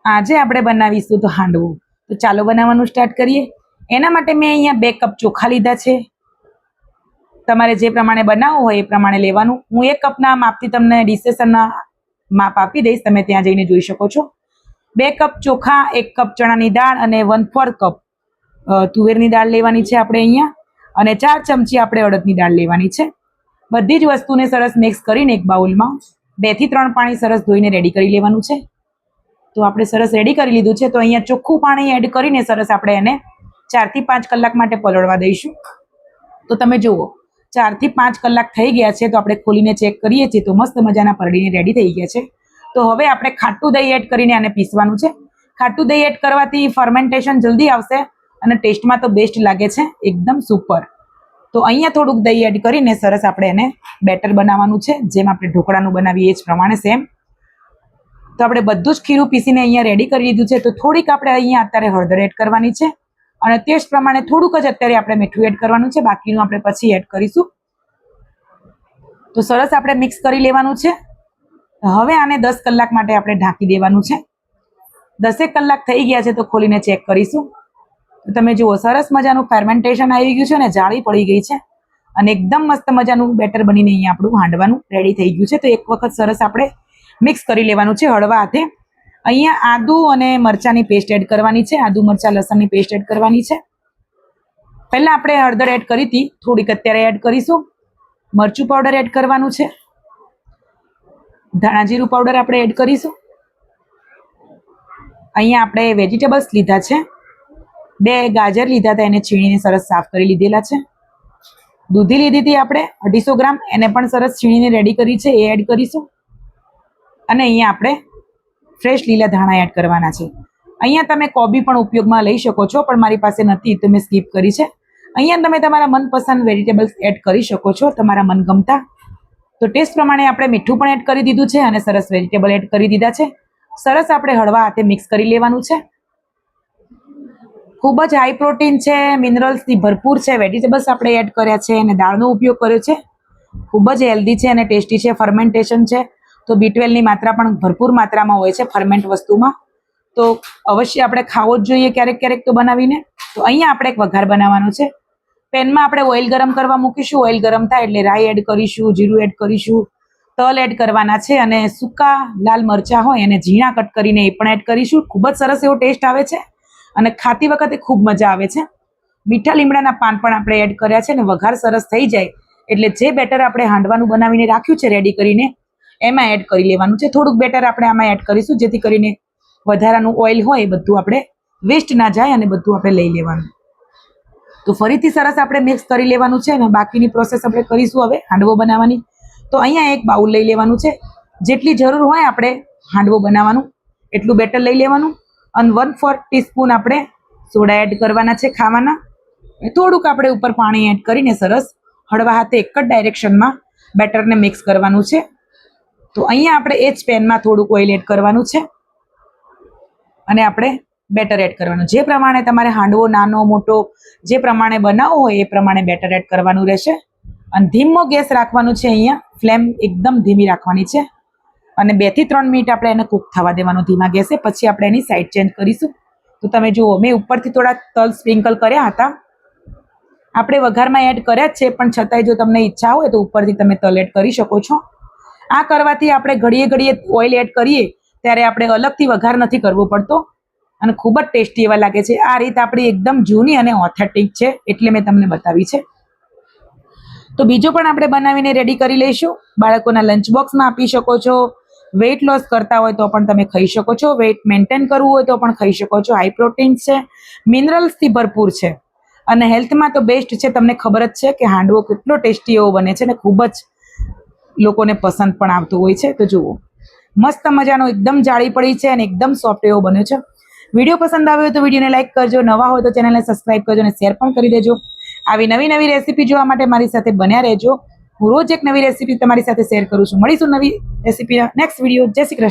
આજે આપણે બનાવીશું તો હાંડવો। તો ચાલો બનાવવાનું સ્ટાર્ટ કરીએ। એના માટે મેં અહીંયા 2 કપ ચોખા લીધા છે। તમારે જે પ્રમાણે બનાવવું હોય એ પ્રમાણે લેવાનું। હું 1 કપના માપથી તમને ડિસેશનના માપ આપી દઈશ, તમે ત્યાં જઈને જોઈ શકો છો। 2 કપ ચોખા, 1 કપ ચણાની દાળ અને 1/4 કપ તુવેરની દાળ લેવાની છે આપણે અહીંયા, અને 4 ચમચી આપણે અડદની દાળ લેવાની છે। બધી જ વસ્તુને સરસ મિક્સ કરીને એક બાઉલમાં 2 થી 3 પાણી સરસ ધોઈને રેડી કરી લેવાનું છે। તો આપણે સરસ રેડી કરી લીધું છે। તો અહીંયા ચોખ્ખું પાણી એડ કરીને સરસ આપણે એને 4 થી 5 કલાક માટે પલળવા દઈશું। તો તમે જુઓ 4 થી 5 કલાક થઈ ગયા છે। તો આપણે ખોલીને ચેક કરીએ છીએ તો મસ્ત મજાના પલળીને રેડી થઈ ગયા છે। તો હવે આપણે ખાટું દહીં એડ કરીને આને પીસવાનું છે। ખાટું દહીં એડ કરવાથી ફર્મેન્ટેશન જલ્દી આવશે અને ટેસ્ટમાં તો બેસ્ટ લાગે છે, એકદમ સુપર। તો અહીંયા થોડુંક દહીં એડ કરીને સરસ આપણે એને બેટર બનાવવાનું છે, જેમ આપણે ઢોકળાનું બનાવીએ એ જ પ્રમાણે સેમ। તો આપણે બધું જ ખીરું પીસીને અહીંયા રેડી કરી લીધું છે। તો થોડીક આપણે અહીંયા અત્યારે હળદર એડ કરવાની છે અને ટેસ્ટ પ્રમાણે થોડુંક જ અત્યારે આપણે મીઠું એડ કરવાનું છે, બાકીનું આપણે પછી એડ કરીશું। તો સરસ આપણે મિક્સ કરી લેવાનું છે। હવે આને 10 કલાક માટે આપણે ઢાંકી દેવાનું છે। 10 કલાક થઈ ગયા છે, તો ખોલીને ચેક કરીશું। તો તમે જુઓ સરસ મજાનું ફર્મેન્ટેશન આવી ગયું છે ને જાળી પડી ગઈ છે અને એકદમ મસ્ત મજાનું બેટર બનીને અહીંયા આપણું હાંડવાનું રેડી થઈ ગયું છે। તો એક વખત સરસ આપણે મિક્સ કરી લેવાનું છે હળવા હાથે। અહીંયા આદુ અને મરચાંની પેસ્ટ એડ કરવાની છે, આદુ મરચાં લસણની પેસ્ટ એડ કરવાની છે। પહેલા આપણે હળદર એડ કરી હતી, થોડીક અત્યારે એડ કરીશું। મરચું પાવડર એડ કરવાનું છે, ધાણા જીરું પાવડર આપણે એડ કરીશું। અહીંયા આપણે વેજીટેબલ્સ લીધા છે, 2 ગાજર લીધા હતા, એને છીણીને સરસ સાફ કરી લીધેલા છે। દૂધી લીધી હતી આપણે 250 ગ્રામ, એને પણ સરસ છીણીને રેડી કરી છે, એ એડ કરીશું। અને અહીંયા આપણે ફ્રેશ લીલા ધાણા એડ કરવાના છે। અહીંયા તમે કોબી પણ ઉપયોગમાં લઈ શકો છો, પણ મારી પાસે નથી તો મેં સ્કીપ કરી છે। અહીંયા તમે તમારા મનપસંદ વેજીટેબલ્સ એડ કરી શકો છો, તમારા મનગમતા। તો ટેસ્ટ પ્રમાણે આપણે મીઠું પણ એડ કરી દીધું છે અને સરસ વેજીટેબલ એડ કરી દીધા છે। સરસ આપણે હળવા હાથે મિક્સ કરી લેવાનું છે। ખૂબ જ હાઈ પ્રોટીન છે, મિનરલ્સથી ભરપૂર છે, વેજીટેબલ્સ આપણે એડ કર્યા છે અને દાળનો ઉપયોગ કર્યો છે। ખૂબ જ હેલ્ધી છે અને ટેસ્ટી છે, ફર્મેન્ટેશન છે। તો B12ની માત્રા પણ ભરપૂર માત્રામાં હોય છે ફર્મેન્ટ વસ્તુમાં, તો અવશ્ય આપણે ખાવો જ જોઈએ ક્યારેક ક્યારેક તો બનાવીને। તો અહીંયા આપણે એક વઘાર બનાવવાનો છે। પેનમાં આપણે ઓઇલ ગરમ કરવા મૂકીશું। ઓઇલ ગરમ થાય એટલે રાઈ એડ કરીશું, જીરું એડ કરીશું, તલ એડ કરવાના છે અને સૂકા લાલ મરચાં હોય એને ઝીણા કટ કરીને એ પણ એડ કરીશું। ખૂબ જ સરસ એવો ટેસ્ટ આવે છે અને ખાતી વખતે ખૂબ મજા આવે છે। મીઠા લીમડાના પાન પણ આપણે એડ કર્યા છે અને વઘાર સરસ થઈ જાય એટલે જે બેટર આપણે હાંડવાનું બનાવીને રાખ્યું છે રેડી કરીને એમાં એડ કરી લેવાનું છે। થોડુંક બેટર આપણે આમાં એડ કરીશું, જેથી કરીને વધારાનું ઓઇલ હોય એ બધું આપણે વેસ્ટ ના જાય અને બધું આપણે લઈ લેવાનું। તો ફરીથી સરસ આપણે મિક્સ કરી લેવાનું છે અને બાકીની પ્રોસેસ આપણે કરીશું હવે હાંડવો બનાવવાની। તો અહીંયા એક બાઉલ લઈ લેવાનું છે, જેટલી જરૂર હોય આપણે હાંડવો બનાવવાનું એટલું બેટર લઈ લેવાનું અને 1/4 ટીસ્પૂન આપણે સોડા એડ કરવાના છે ખાવાના। થોડુંક આપણે ઉપર પાણી એડ કરીને સરસ હળવા હાથે એક જ ડાયરેક્શનમાં બેટરને મિક્સ કરવાનું છે। તો અહીંયા આપણે એ જ પેનમાં થોડુંક ઓઇલ એડ કરવાનું છે અને આપણે બેટર એડ કરવાનું। જે પ્રમાણે તમારે હાંડવો નાનો મોટો જે પ્રમાણે બનાવવો હોય એ પ્રમાણે બેટર એડ કરવાનું રહેશે અને ધીમો ગેસ રાખવાનું છે। અહીંયા ફ્લેમ એકદમ ધીમી રાખવાની છે અને 2 થી 3 મિનિટ આપણે એને કૂક થવા દેવાનું ધીમા ગેસે, પછી આપણે એની સાઈડ ચેન્જ કરીશું। તો તમે જુઓ મેં ઉપરથી થોડા તલ સ્પ્રિંકલ કર્યા હતા, આપણે વઘારમાં એડ કર્યા જ છે, પણ છતાંય જો તમને ઈચ્છા હોય તો ઉપરથી તમે તલ એડ કરી શકો છો। આ કરવાથી આપણે ઘડીએ ઘડીએ ઓઇલ એડ કરીએ ત્યારે આપણે અલગથી વઘાર નથી કરવો પડતો અને ખૂબ જ ટેસ્ટી એવા લાગે છે। આ રીત આપણી એકદમ જૂની અને ઓથેન્ટિક છે, એટલે મેં તમને બતાવી છે। તો બીજો પણ આપણે બનાવીને રેડી કરી લઈશું। બાળકોના લંચ બોક્સમાં આપી શકો છો, વેઇટ લોસ કરતા હોય તો પણ તમે ખાઈ શકો છો, વેઇટ મેન્ટેન કરવું હોય તો પણ ખાઈ શકો છો। હાઈ પ્રોટીન છે, મિનરલ્સથી ભરપૂર છે અને હેલ્થમાં તો બેસ્ટ છે। તમને ખબર જ છે કે હાંડવો કેટલો ટેસ્ટી એવો બને છે અને ખૂબ જ લોકોને પસંદ પણ આવતું હોય છે। તો જુઓ મસ્ત મજાનો એકદમ જાળી પડી છે અને એકદમ સોફ્ટ એવો બન્યો છે। વિડીયો પસંદ આવ્યો હોય તો વિડીયોને લાઈક કરજો, નવા હોય તો ચેનલને સબસ્ક્રાઈબ કરજો અને શેર પણ કરી દેજો। આવી નવી નવી રેસીપી જોવા માટે મારી સાથે બન્યા રહેજો। હું રોજ એક નવી રેસીપી તમારી સાથે શેર કરું છું। મળીશું નવી રેસીપીના નેક્સ્ટ વિડીયો। જય શ્રી કૃષ્ણ।